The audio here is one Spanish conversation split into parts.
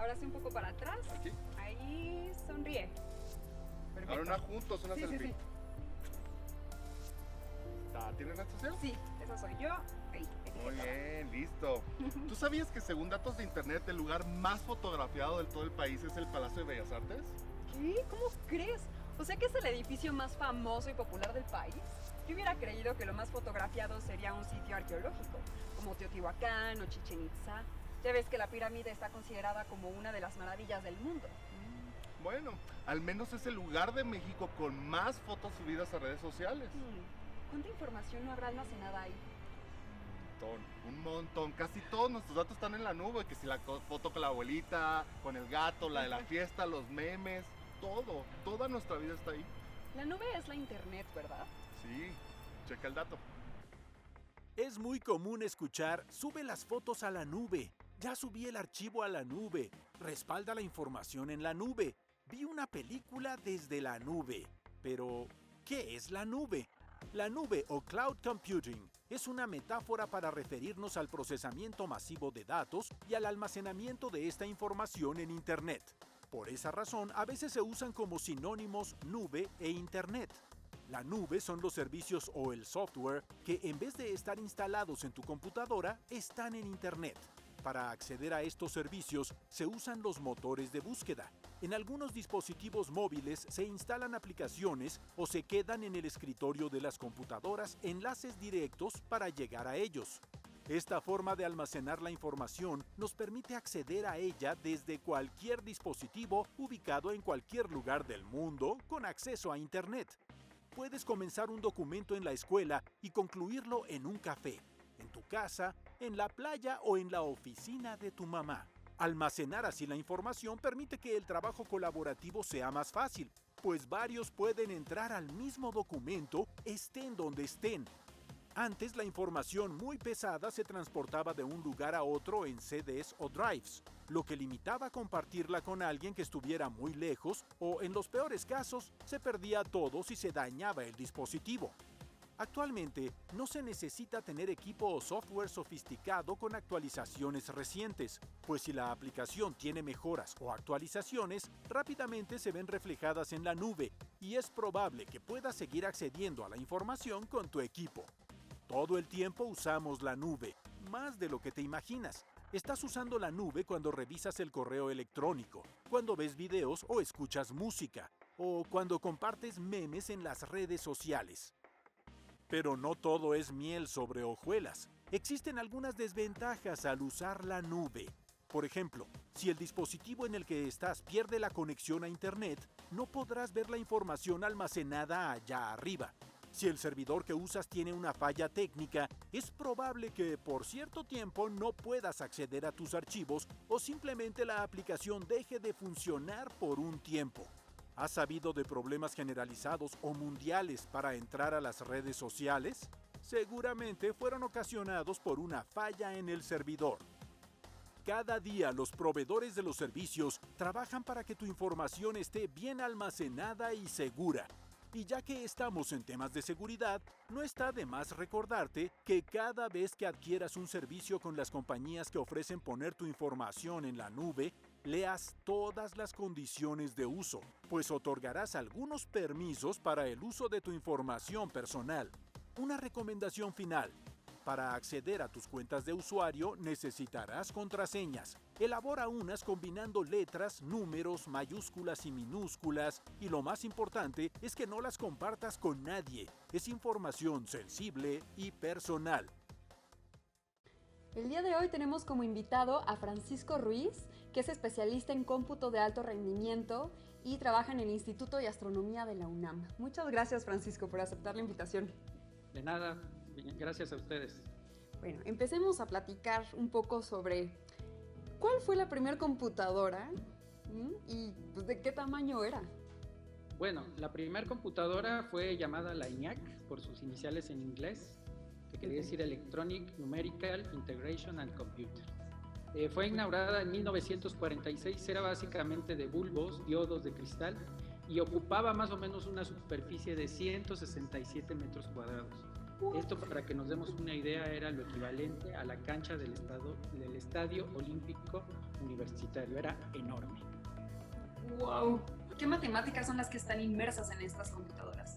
Ahora sí un poco para atrás. Aquí. Ahí sonríe. Perfecto. Ahora una juntos, una Sí, selfie. sí. ¿Tienes red social? Sí, esa soy yo. Ahí, Muy etiquetada. bien, listo. ¿Tú sabías que según datos de internet el lugar más fotografiado de todo el país es el Palacio de Bellas Artes? ¿Qué? ¿Cómo crees? O sea que es el edificio más famoso y popular del país. Yo hubiera creído que lo más fotografiado sería un sitio arqueológico, como Teotihuacán o Chichén Itzá. Ya ves que la pirámide está considerada como una de las maravillas del mundo. Bueno, al menos es el lugar de México con más fotos subidas a redes sociales. ¿Cuánta información no habrá almacenada ahí? Un montón. Casi todos nuestros datos están en la nube. Que si la foto con la abuelita, con el gato, la de la fiesta, los memes, todo. Toda nuestra vida está ahí. La nube es la internet, ¿verdad? Sí, checa el dato. Es muy común escuchar, sube las fotos a la nube, ya subí el archivo a la nube, respalda la información en la nube, vi una película desde la nube. Pero, ¿qué es la nube? La nube o cloud computing es una metáfora para referirnos al procesamiento masivo de datos y al almacenamiento de esta información en Internet. Por esa razón, a veces se usan como sinónimos nube e Internet. La nube son los servicios o el software que en vez de estar instalados en tu computadora, están en Internet. Para acceder a estos servicios se usan los motores de búsqueda. En algunos dispositivos móviles se instalan aplicaciones o se quedan en el escritorio de las computadoras enlaces directos para llegar a ellos. Esta forma de almacenar la información nos permite acceder a ella desde cualquier dispositivo ubicado en cualquier lugar del mundo con acceso a Internet. Puedes comenzar un documento en la escuela y concluirlo en un café, en tu casa, en la playa o en la oficina de tu mamá. Almacenar así la información permite que el trabajo colaborativo sea más fácil, pues varios pueden entrar al mismo documento estén donde estén. Antes la información muy pesada se transportaba de un lugar a otro en CDs o drives, lo que limitaba compartirla con alguien que estuviera muy lejos o, en los peores casos, se perdía todo si se dañaba el dispositivo. Actualmente no se necesita tener equipo o software sofisticado con actualizaciones recientes, pues si la aplicación tiene mejoras o actualizaciones, rápidamente se ven reflejadas en la nube y es probable que puedas seguir accediendo a la información con tu equipo. Todo el tiempo usamos la nube, más de lo que te imaginas. Estás usando la nube cuando revisas el correo electrónico, cuando ves videos o escuchas música, o cuando compartes memes en las redes sociales. Pero no todo es miel sobre hojuelas. Existen algunas desventajas al usar la nube. Por ejemplo, si el dispositivo en el que estás pierde la conexión a Internet, no podrás ver la información almacenada allá arriba. Si el servidor que usas tiene una falla técnica, es probable que por cierto tiempo no puedas acceder a tus archivos o simplemente la aplicación deje de funcionar por un tiempo. ¿Has sabido de problemas generalizados o mundiales para entrar a las redes sociales? Seguramente fueron ocasionados por una falla en el servidor. Cada día los proveedores de los servicios trabajan para que tu información esté bien almacenada y segura. Y ya que estamos en temas de seguridad, no está de más recordarte que cada vez que adquieras un servicio con las compañías que ofrecen poner tu información en la nube, leas todas las condiciones de uso, pues otorgarás algunos permisos para el uso de tu información personal. Una recomendación final. Para acceder a tus cuentas de usuario necesitarás contraseñas. Elabora unas combinando letras, números, mayúsculas y minúsculas, y lo más importante es que no las compartas con nadie. Es información sensible y personal. El día de hoy tenemos como invitado a Francisco Ruiz, que es especialista en cómputo de alto rendimiento y trabaja en el Instituto de Astronomía de la UNAM. Muchas gracias, Francisco, por aceptar la invitación. De nada, gracias a ustedes. Bueno, empecemos a platicar un poco sobre cuál fue la primera computadora y pues, de qué tamaño era. Bueno, la primera computadora fue llamada la ENIAC por sus iniciales en inglés, que quería decir Electronic Numerical Integration and Computer. Fue inaugurada en 1946, era básicamente de bulbos, diodos de cristal, y ocupaba más o menos una superficie de 167 metros cuadrados. Esto, para que nos demos una idea, era lo equivalente a la cancha del Estadio Olímpico Universitario. Era enorme. ¡Wow! ¿Qué matemáticas son las que están inmersas en estas computadoras?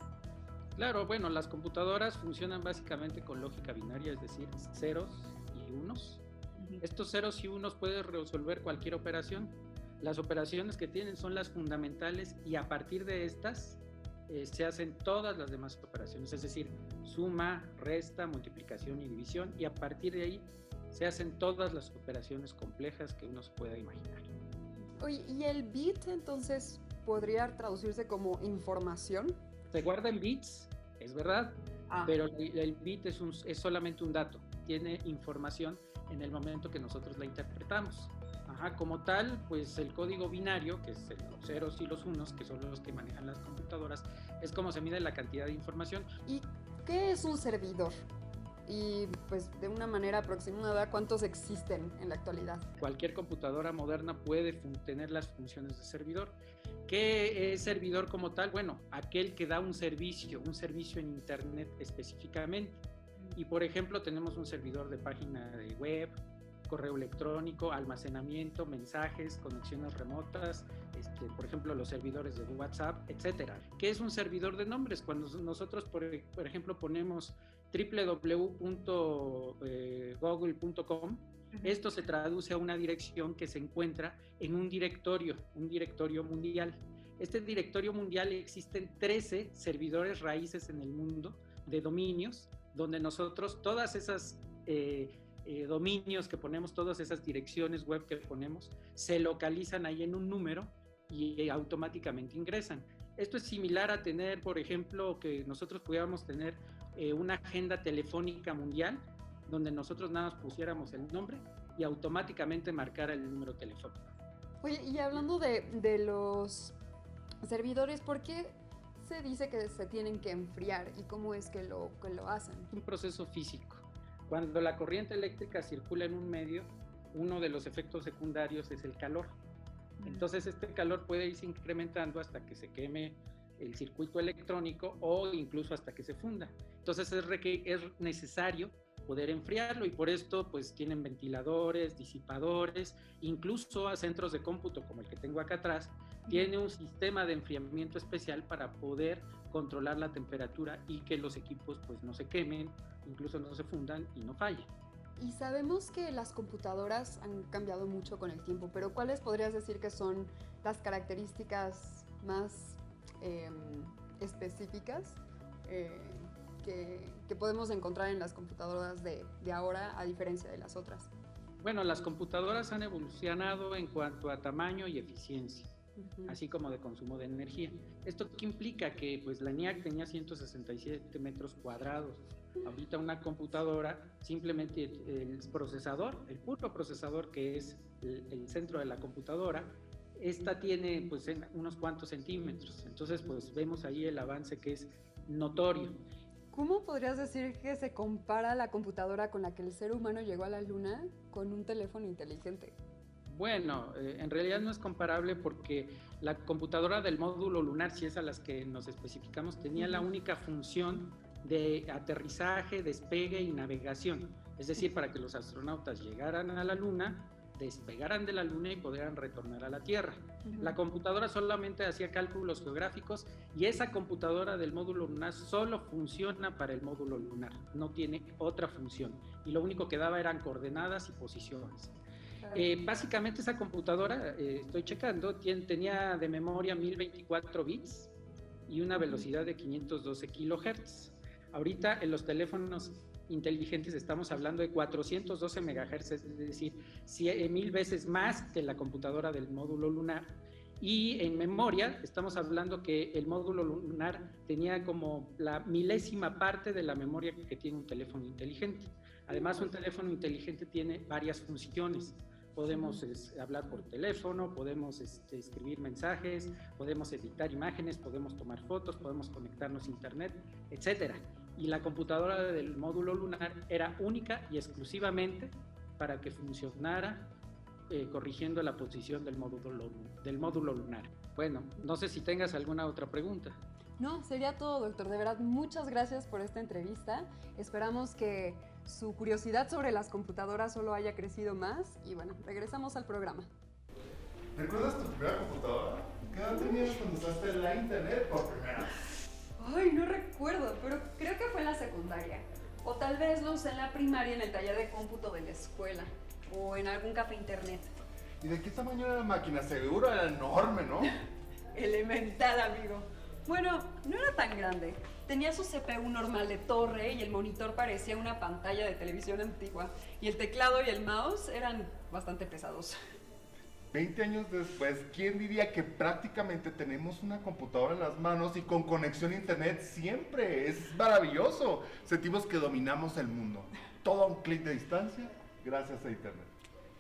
Claro, bueno, las computadoras funcionan básicamente con lógica binaria, es decir, ceros y unos. Estos ceros y unos pueden resolver cualquier operación. Las operaciones que tienen son las fundamentales y a partir de estas se hacen todas las demás operaciones, es decir, suma, resta, multiplicación y división, y a partir de ahí se hacen todas las operaciones complejas que uno se pueda imaginar. Oye, ¿y el bit entonces podría traducirse como información? Se guarda en bits, es verdad, pero el bit es solamente un dato, tiene información en el momento que nosotros la interpretamos. Como tal, pues el código binario, que es los ceros y los unos, que son los que manejan las computadoras, es como se mide la cantidad de información. ¿Y qué es un servidor? Y pues de una manera aproximada, ¿cuántos existen en la actualidad? Cualquier computadora moderna puede tener las funciones de servidor. ¿Qué es servidor como tal? Bueno, aquel que da un servicio en internet específicamente. Y por ejemplo, tenemos un servidor de página de web, correo electrónico, almacenamiento, mensajes, conexiones remotas, por ejemplo, los servidores de WhatsApp, etcétera. ¿Qué es un servidor de nombres? Cuando nosotros, por ejemplo, ponemos www.google.com, esto se traduce a una dirección que se encuentra en un directorio mundial. Este directorio mundial, existen 13 servidores raíces en el mundo de dominios, donde nosotros todas esas dominios que ponemos, todas esas direcciones web que ponemos, se localizan ahí en un número y automáticamente ingresan. Esto es similar a tener, por ejemplo, que nosotros pudiéramos tener una agenda telefónica mundial, donde nosotros nada más pusiéramos el nombre y automáticamente marcara el número telefónico. Oye, y hablando de los servidores, ¿por qué se dice que se tienen que enfriar y cómo es que lo hacen? Un proceso físico. Cuando la corriente eléctrica circula en un medio, uno de los efectos secundarios es el calor. Entonces este calor puede irse incrementando hasta que se queme el circuito electrónico o incluso hasta que se funda. Entonces es necesario poder enfriarlo y por esto pues tienen ventiladores, disipadores, incluso a centros de cómputo como el que tengo acá atrás, tiene un sistema de enfriamiento especial para poder controlar la temperatura y que los equipos pues no se quemen, incluso no se fundan y no fallen. Y sabemos que las computadoras han cambiado mucho con el tiempo, pero ¿cuáles podrías decir que son las características más específicas que podemos encontrar en las computadoras de ahora a diferencia de las otras? Bueno, las computadoras han evolucionado en cuanto a tamaño y eficiencia, así como de consumo de energía. ¿Esto qué implica? Que pues la ENIAC tenía 167 metros cuadrados. Ahorita una computadora, simplemente el procesador, el puro procesador que es el centro de la computadora, esta tiene pues unos cuantos centímetros. Entonces pues vemos ahí el avance que es notorio. ¿Cómo podrías decir que se compara la computadora con la que el ser humano llegó a la Luna con un teléfono inteligente? Bueno, en realidad no es comparable porque la computadora del módulo lunar, si es a las que nos especificamos, tenía la única función de aterrizaje, despegue y navegación. Es decir, para que los astronautas llegaran a la Luna, despegaran de la Luna y pudieran retornar a la Tierra. La computadora solamente hacía cálculos geográficos y esa computadora del módulo lunar solo funciona para el módulo lunar, no tiene otra función. Y lo único que daba eran coordenadas y posiciones. Básicamente esa computadora, estoy checando, tenía de memoria 1024 bits y una velocidad de 512 kilohertz. Ahorita en los teléfonos inteligentes estamos hablando de 412 megahertz, es decir, 1000 veces más que la computadora del módulo lunar. Y en memoria estamos hablando que el módulo lunar tenía como la milésima parte de la memoria que tiene un teléfono inteligente. Además, un teléfono inteligente tiene varias funciones. Podemos hablar por teléfono, podemos escribir mensajes, podemos editar imágenes, podemos tomar fotos, podemos conectarnos a internet, etcétera. Y la computadora del módulo lunar era única y exclusivamente para que funcionara corrigiendo la posición del módulo lunar. Bueno, no sé si tengas alguna otra pregunta. No, sería todo, doctor. De verdad, muchas gracias por esta entrevista. Esperamos que su curiosidad sobre las computadoras solo haya crecido más. Y bueno, regresamos al programa. ¿Recuerdas tu primera computadora? ¿Qué edad tenías cuando usaste la internet por primera vez? Ay, no recuerdo, pero creo que fue en la secundaria. O tal vez lo usé en la primaria en el taller de cómputo de la escuela. O en algún café internet. ¿Y de qué tamaño era la máquina? Seguro era enorme, ¿no? Elemental, amigo. Bueno, no era tan grande. Tenía su CPU normal de torre y el monitor parecía una pantalla de televisión antigua. Y el teclado y el mouse eran bastante pesados. 20 años después, ¿quién diría que prácticamente tenemos una computadora en las manos y con conexión a internet siempre? Es maravilloso. Sentimos que dominamos el mundo. Todo a un clic de distancia gracias a internet.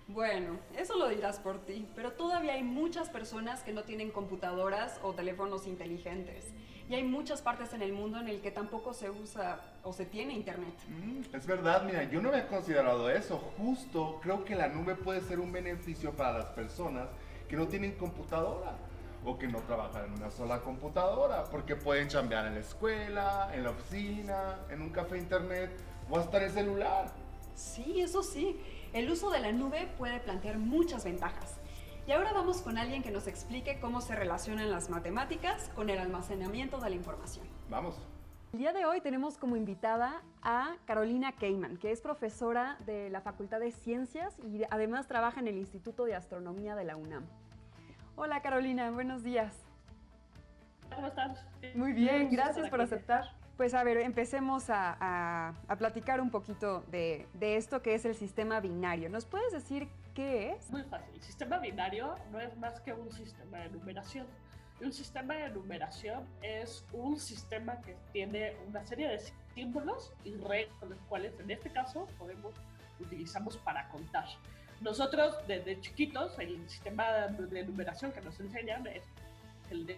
Bueno, eso lo dirás por ti, pero todavía hay muchas personas que no tienen computadoras o teléfonos inteligentes. Y hay muchas partes en el mundo en el que tampoco se usa o se tiene internet. Es verdad, mira, yo no había considerado eso. Justo creo que la nube puede ser un beneficio para las personas que no tienen computadora o que no trabajan en una sola computadora, porque pueden chambear en la escuela, en la oficina, en un café internet o hasta en el celular. Sí, eso sí. El uso de la nube puede plantear muchas ventajas. Y ahora vamos con alguien que nos explique cómo se relacionan las matemáticas con el almacenamiento de la información. Vamos. El día de hoy tenemos como invitada a Carolina Cayman, que es profesora de la Facultad de Ciencias y además trabaja en el Instituto de Astronomía de la UNAM. Hola Carolina, buenos días. ¿Cómo estás? Muy bien, gracias por aceptar. Pues a ver, empecemos a platicar un poquito de esto que es el sistema binario. ¿Nos puedes decir qué es? Muy fácil. El sistema binario no es más que un sistema de numeración. Un sistema de numeración es un sistema que tiene una serie de símbolos y reglas, los cuales en este caso utilizamos para contar. Nosotros desde chiquitos, el sistema de numeración que nos enseñan es el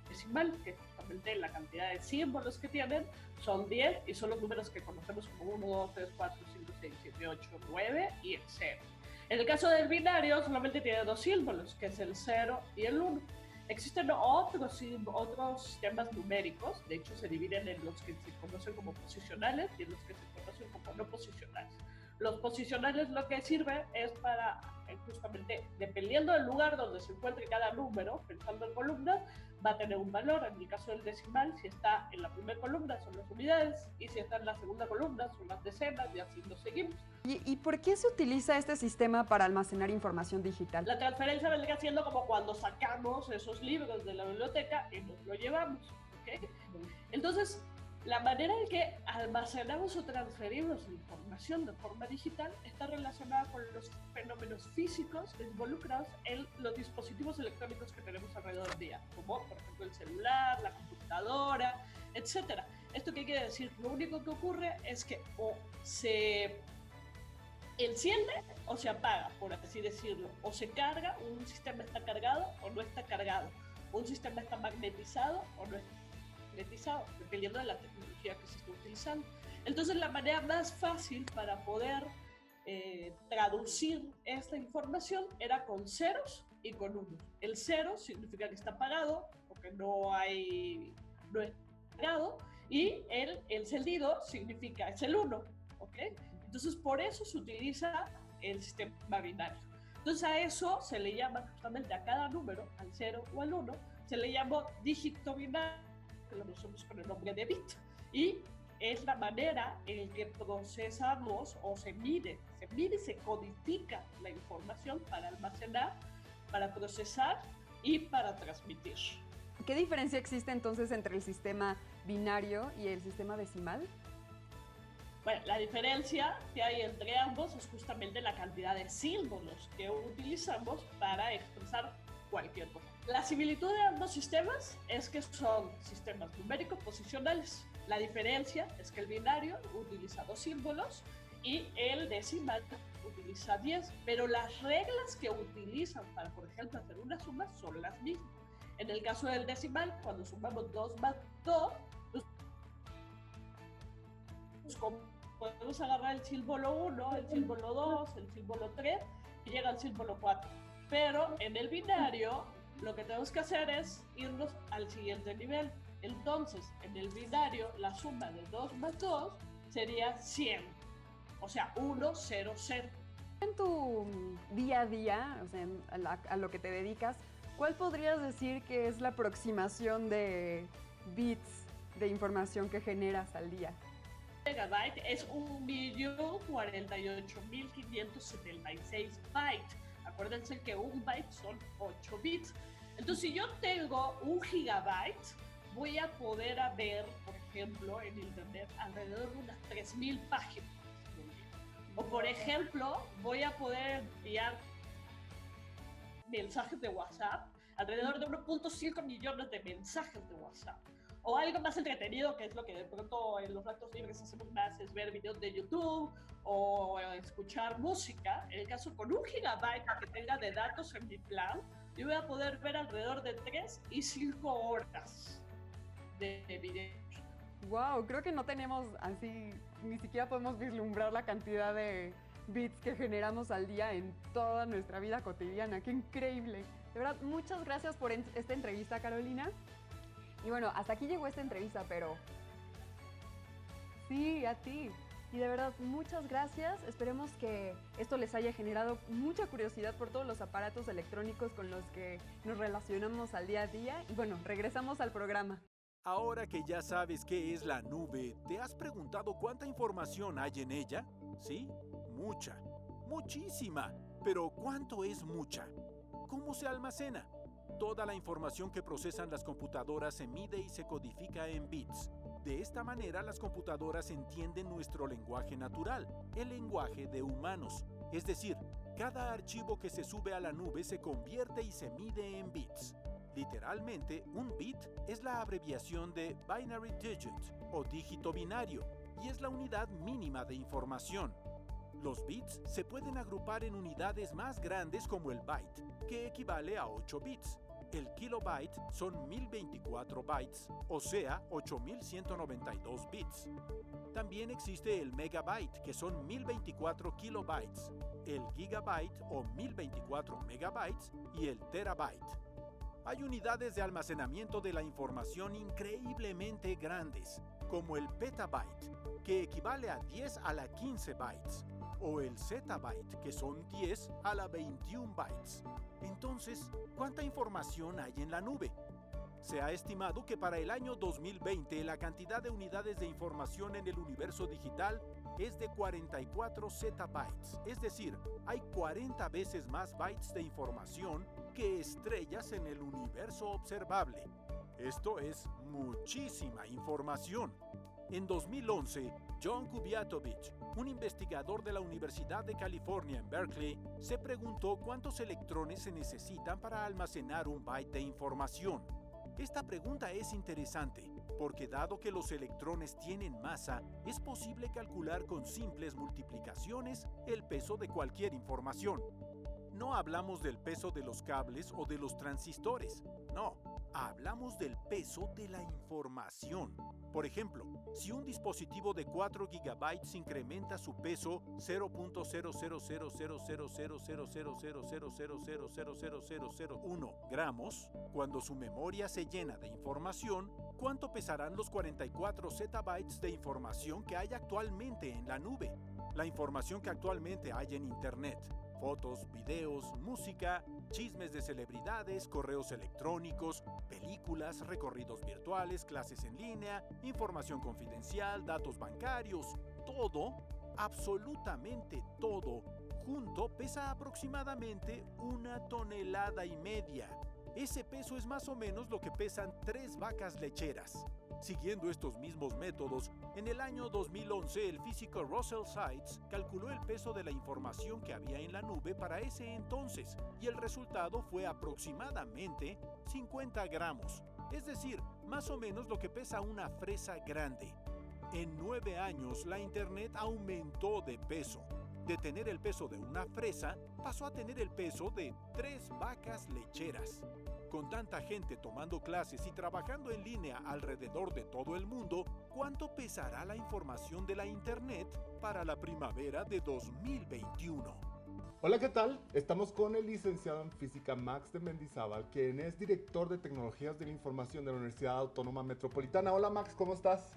decimal, que justamente la cantidad de símbolos que tienen son 10 y son los números que conocemos como 1, 2, 3, 4, 5, 6, 7, 8, 9 y el 0. En el caso del binario solamente tiene dos símbolos, que es el 0 y el 1. Existen otros sistemas numéricos, de hecho se dividen en los que se conocen como posicionales y en los que se conocen como no posicionales. Los posicionales lo que sirve es para, justamente, dependiendo del lugar donde se encuentre cada número, pensando en columnas, va a tener un valor. En el caso del decimal, si está en la primera columna son las unidades, y si está en la segunda columna son las decenas, y así nos seguimos. ¿Y por qué se utiliza este sistema para almacenar información digital? La transferencia vendría siendo como cuando sacamos esos libros de la biblioteca y nos lo llevamos, ¿ok? Entonces, la manera en que almacenamos o transferimos información de forma digital está relacionada con los fenómenos físicos involucrados en los dispositivos electrónicos que tenemos alrededor del día, como por ejemplo el celular, la computadora, etc. ¿Esto qué quiere decir? Lo único que ocurre es que o se enciende o se apaga, por así decirlo, o se carga, un sistema está cargado o no está cargado, un sistema está magnetizado o no está magnetizado, dependiendo de la tecnología que se esté utilizando. Entonces la manera más fácil para poder traducir esta información era con ceros y con unos. El cero significa que está apagado o que no es cargado, y el encendido significa es el 1, ¿ok? Entonces por eso se utiliza el sistema binario. Entonces a eso se le llama justamente a cada número, al 0 o al 1, se le llama dígito binario, que lo conocemos con el nombre de bit, y es la manera en que procesamos o se mide y se codifica la información para almacenar, para procesar y para transmitir. ¿Qué diferencia existe entonces entre el sistema binario y el sistema decimal? Bueno, la diferencia que hay entre ambos es justamente la cantidad de símbolos que utilizamos para expresar cualquier cosa. La similitud de ambos sistemas es que son sistemas numéricos posicionales. La diferencia es que el binario utiliza 2 símbolos y el decimal utiliza 10, pero las reglas que utilizan para, por ejemplo, hacer una suma son las mismas. En el caso del decimal, cuando sumamos 2 más 2, podemos agarrar el símbolo 1, el símbolo 2, el símbolo 3 y llega al símbolo 4. Pero en el binario lo que tenemos que hacer es irnos al siguiente nivel. Entonces, en el binario, la suma de 2 más 2 sería 100. O sea, 1, 0, 0. En tu día a día, o sea, a lo que te dedicas, ¿cuál podrías decir que es la aproximación de bits de información que generas al día? Megabyte es 1.048.576 bytes. Acuérdense que un byte son 8 bits. Entonces, si yo tengo 1 gigabyte, voy a poder ver, por ejemplo, en internet alrededor de unas 3.000 páginas. O, por ejemplo, voy a poder enviar mensajes de WhatsApp, alrededor de 1.5 millones de mensajes de WhatsApp. O algo más entretenido, que es lo que de pronto en los ratos libres hacemos más, es ver videos de YouTube o escuchar música. En el caso con 1 gigabyte que tenga de datos en mi plan, yo voy a poder ver alrededor de 3 y 5 horas de videos. Wow, creo que no tenemos así, ni siquiera podemos vislumbrar la cantidad de bits que generamos al día en toda nuestra vida cotidiana. ¡Qué increíble! De verdad, muchas gracias por esta entrevista, Carolina. Y bueno, hasta aquí llegó esta entrevista, pero sí, a ti. Y de verdad, muchas gracias. Esperemos que esto les haya generado mucha curiosidad por todos los aparatos electrónicos con los que nos relacionamos al día a día. Y bueno, regresamos al programa. Ahora que ya sabes qué es la nube, ¿te has preguntado cuánta información hay en ella? ¿Sí? Mucha. Muchísima. Pero ¿cuánto es mucha? ¿Cómo se almacena? Toda la información que procesan las computadoras se mide y se codifica en bits. De esta manera, las computadoras entienden nuestro lenguaje natural, el lenguaje de humanos. Es decir, cada archivo que se sube a la nube se convierte y se mide en bits. Literalmente, un bit es la abreviación de binary digit o dígito binario y es la unidad mínima de información. Los bits se pueden agrupar en unidades más grandes como el byte, que equivale a 8 bits. El kilobyte son 1024 bytes, o sea, 8192 bits. También existe el megabyte, que son 1024 kilobytes, el gigabyte o 1024 megabytes y el terabyte. Hay unidades de almacenamiento de la información increíblemente grandes, como el petabyte, que equivale a 10 a la 15 bytes, o el zettabyte, que son 10 a la 21 bytes. Entonces, ¿cuánta información hay en la nube? Se ha estimado que para el año 2020 la cantidad de unidades de información en el universo digital es de 44 zettabytes, es decir, hay 40 veces más bytes de información que estrellas en el universo observable. Esto es muchísima información. En 2011, John Kubiatovich, un investigador de la Universidad de California en Berkeley, se preguntó cuántos electrones se necesitan para almacenar un byte de información. Esta pregunta es interesante, porque dado que los electrones tienen masa, es posible calcular con simples multiplicaciones el peso de cualquier información. No hablamos del peso de los cables o de los transistores, no, hablamos del peso de la información. Por ejemplo, si un dispositivo de 4 gigabytes incrementa su peso 0.0000000000000001 gramos, cuando su memoria se llena de información, ¿cuánto pesarán los 44 zettabytes de información que hay actualmente en la nube? La información que actualmente hay en Internet. Fotos, videos, música, chismes de celebridades, correos electrónicos, películas, recorridos virtuales, clases en línea, información confidencial, datos bancarios, todo, absolutamente todo, junto pesa aproximadamente 1,5 toneladas. Ese peso es más o menos lo que pesan 3 vacas lecheras. Siguiendo estos mismos métodos, en el año 2011 el físico Russell Seitz calculó el peso de la información que había en la nube para ese entonces y el resultado fue aproximadamente 50 gramos, es decir, más o menos lo que pesa una fresa grande. En 9 años la Internet aumentó de peso. De tener el peso de una fresa, pasó a tener el peso de 3 vacas lecheras. Con tanta gente tomando clases y trabajando en línea alrededor de todo el mundo, ¿cuánto pesará la información de la Internet para la primavera de 2021? Hola, ¿qué tal? Estamos con el licenciado en física Max de Mendizábal, quien es director de tecnologías de la información de la Universidad Autónoma Metropolitana. Hola Max, ¿cómo estás?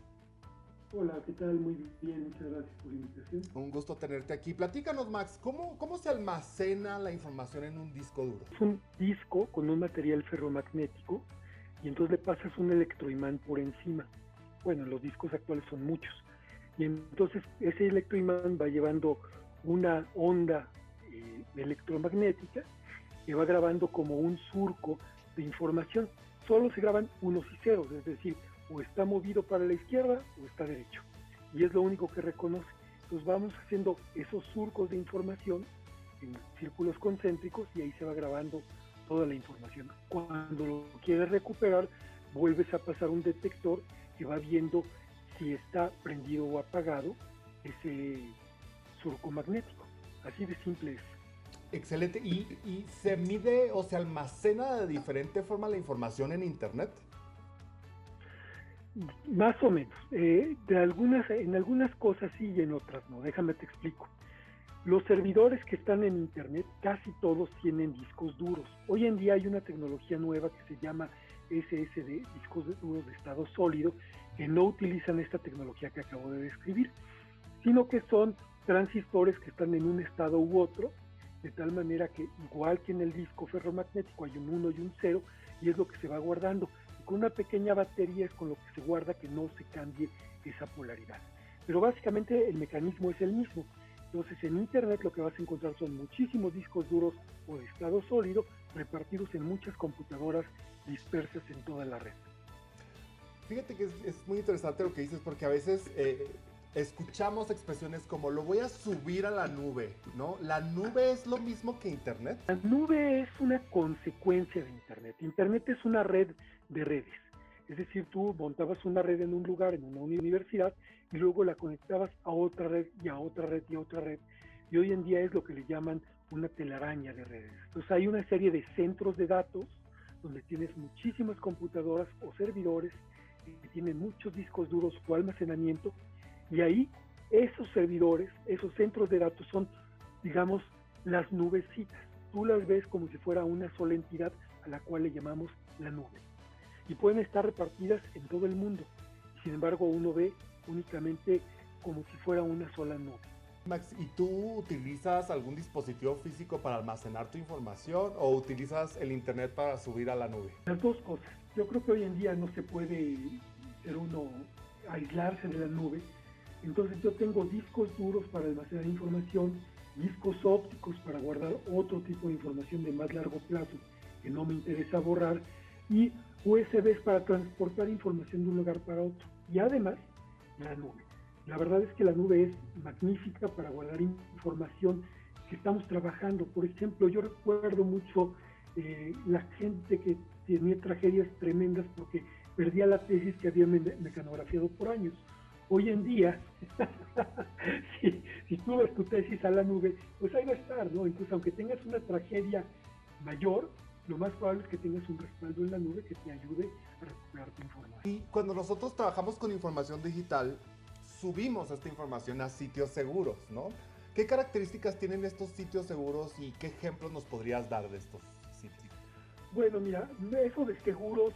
Hola, ¿qué tal? Muy bien, muchas gracias por la invitación. Un gusto tenerte aquí. Platícanos, Max, ¿cómo se almacena la información en un disco duro? Es un disco con un material ferromagnético y entonces le pasas un electroimán por encima. Bueno, los discos actuales son muchos. Y entonces ese electroimán va llevando una onda electromagnética que va grabando como un surco de información. Solo se graban unos y ceros, es decir, o está movido para la izquierda o está derecho. Y es lo único que reconoce. Entonces vamos haciendo esos surcos de información en círculos concéntricos y ahí se va grabando toda la información. Cuando lo quieres recuperar, vuelves a pasar un detector que va viendo si está prendido o apagado ese surco magnético. Así de simple es. Excelente. ¿Y se mide o se almacena de diferente forma la información en Internet? Más o menos. En algunas cosas sí y en otras no. Déjame te explico. Los servidores que están en Internet, casi todos tienen discos duros. Hoy en día hay una tecnología nueva que se llama SSD, discos duros de estado sólido, que no utilizan esta tecnología que acabo de describir, sino que son transistores que están en un estado u otro, de tal manera que igual que en el disco ferromagnético hay un 1 y un 0, y es lo que se va guardando. Y con una pequeña batería es con lo que se guarda que no se cambie esa polaridad. Pero básicamente el mecanismo es el mismo. Entonces en Internet lo que vas a encontrar son muchísimos discos duros o de estado sólido repartidos en muchas computadoras dispersas en toda la red. Fíjate que es muy interesante lo que dices, porque a veces escuchamos expresiones como lo voy a subir a la nube, ¿no? ¿La nube es lo mismo que Internet? La nube es una consecuencia de Internet. Internet es una red de redes. Es decir, tú montabas una red en un lugar, en una universidad, y luego la conectabas a otra red y a otra red y a otra red. Y hoy en día es lo que le llaman una telaraña de redes. Entonces hay una serie de centros de datos donde tienes muchísimas computadoras o servidores que tienen muchos discos duros o almacenamiento, y ahí esos servidores, esos centros de datos son, digamos, las nubecitas. Tú las ves como si fuera una sola entidad a la cual le llamamos la nube. Y pueden estar repartidas en todo el mundo. Sin embargo, uno ve únicamente como si fuera una sola nube. Max, ¿y tú utilizas algún dispositivo físico para almacenar tu información o utilizas el Internet para subir a la nube? Las dos cosas. Yo creo que hoy en día no se puede ser uno aislarse de la nube. Entonces yo tengo discos duros para almacenar información, discos ópticos para guardar otro tipo de información de más largo plazo que no me interesa borrar, y USBs para transportar información de un lugar para otro. Y además, la nube. La verdad es que la nube es magnífica para guardar información que estamos trabajando. Por ejemplo, yo recuerdo mucho la gente que tenía tragedias tremendas porque perdía la tesis que había mecanografiado por años. Hoy en día, si tú ves tu tesis a la nube, pues ahí va a estar, ¿no? Incluso aunque tengas una tragedia mayor, lo más probable es que tengas un respaldo en la nube que te ayude a recuperar tu información. Y cuando nosotros trabajamos con información digital, subimos esta información a sitios seguros, ¿no? ¿Qué características tienen estos sitios seguros y qué ejemplos nos podrías dar de estos sitios? Bueno, mira, eso de seguros,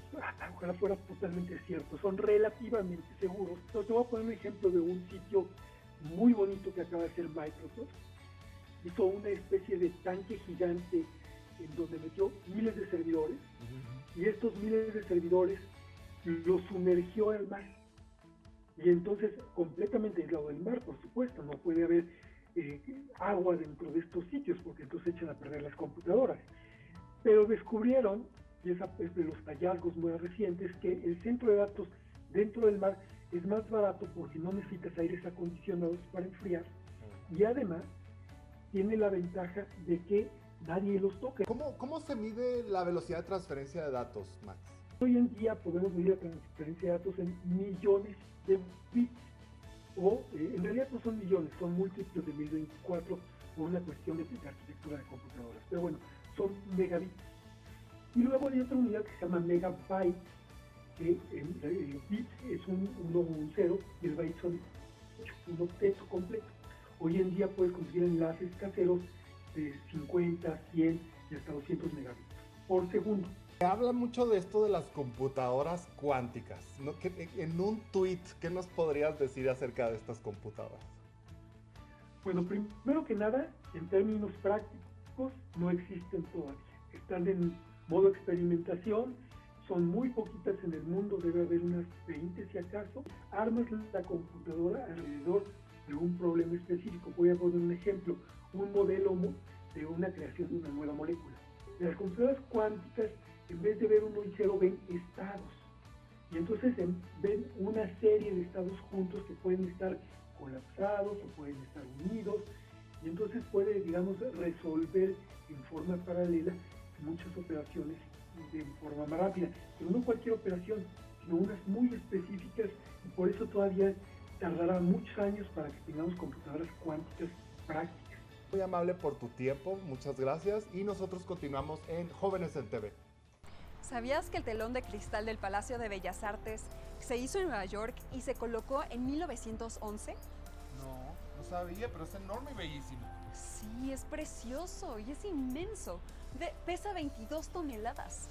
ojalá fuera totalmente cierto, son relativamente seguros. Entonces te voy a poner un ejemplo de un sitio muy bonito que acaba de hacer Microsoft. Hizo una especie de tanque gigante en donde metió miles de servidores, y estos miles de servidores los sumergió al mar. Y entonces, completamente aislado del mar, por supuesto, no puede haber agua dentro de estos sitios, porque entonces echan a perder las computadoras. Pero descubrieron, y es de los hallazgos más recientes, que el centro de datos dentro del mar es más barato porque no necesitas aires acondicionados para enfriar, y además tiene la ventaja de que nadie los toca. ¿Cómo se mide la velocidad de transferencia de datos, Max? Hoy en día podemos medir la transferencia de datos en millones de bits, o en realidad no son millones, son múltiplos de 1024 por una cuestión de arquitectura de computadoras, pero bueno, son megabits. Y luego hay otra unidad que se llama megabyte, que el bit es un 1 o un 0 y el byte son un octeto completo. Hoy en día puedes conseguir enlaces caseros de 50, 100 y hasta 200 megabits por segundo. Se habla mucho de esto de las computadoras cuánticas, ¿no? En un tweet, ¿qué nos podrías decir acerca de estas computadoras? Bueno, primero que nada, en términos prácticos, no existen todavía. Están en modo experimentación, son muy poquitas en el mundo, debe haber unas 20 si acaso. Armas la computadora alrededor de un problema específico. Voy a poner un ejemplo, un modelo de una creación de una nueva molécula. Las computadoras cuánticas, en vez de ver 1 y 0, ven estados. Y entonces ven una serie de estados juntos que pueden estar colapsados o pueden estar unidos. Y entonces puede, digamos, resolver en forma paralela muchas operaciones de forma más rápida. Pero no cualquier operación, sino unas muy específicas. Y por eso todavía tardará muchos años para que tengamos computadoras cuánticas prácticas. Muy amable por tu tiempo, muchas gracias. Y nosotros continuamos en Jóvenes en TV. ¿Sabías que el telón de cristal del Palacio de Bellas Artes se hizo en Nueva York y se colocó en 1911? No sabía, pero es enorme y bellísimo. Sí, es precioso y es inmenso. Pesa 22 toneladas.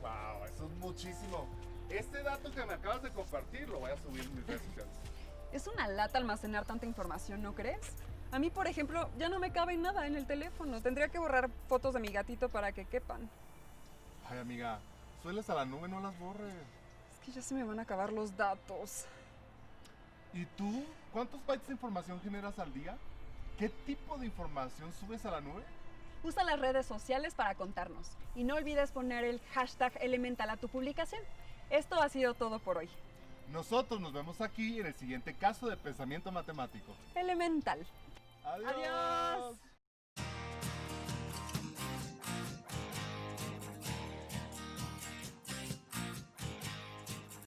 Wow, eso es muchísimo. Este dato que me acabas de compartir lo voy a subir en mis redes sociales. Es una lata almacenar tanta información, ¿no crees? A mí, por ejemplo, ya no me cabe nada en el teléfono. Tendría que borrar fotos de mi gatito para que quepan. Ay, amiga, sueles a la nube, no las borres. Es que ya se me van a acabar los datos. ¿Y tú? ¿Cuántos bytes de información generas al día? ¿Qué tipo de información subes a la nube? Usa las redes sociales para contarnos. Y no olvides poner el hashtag Elemental a tu publicación. Esto ha sido todo por hoy. Nosotros nos vemos aquí en el siguiente caso de pensamiento matemático. Elemental. ¡Adiós! ¡Adiós!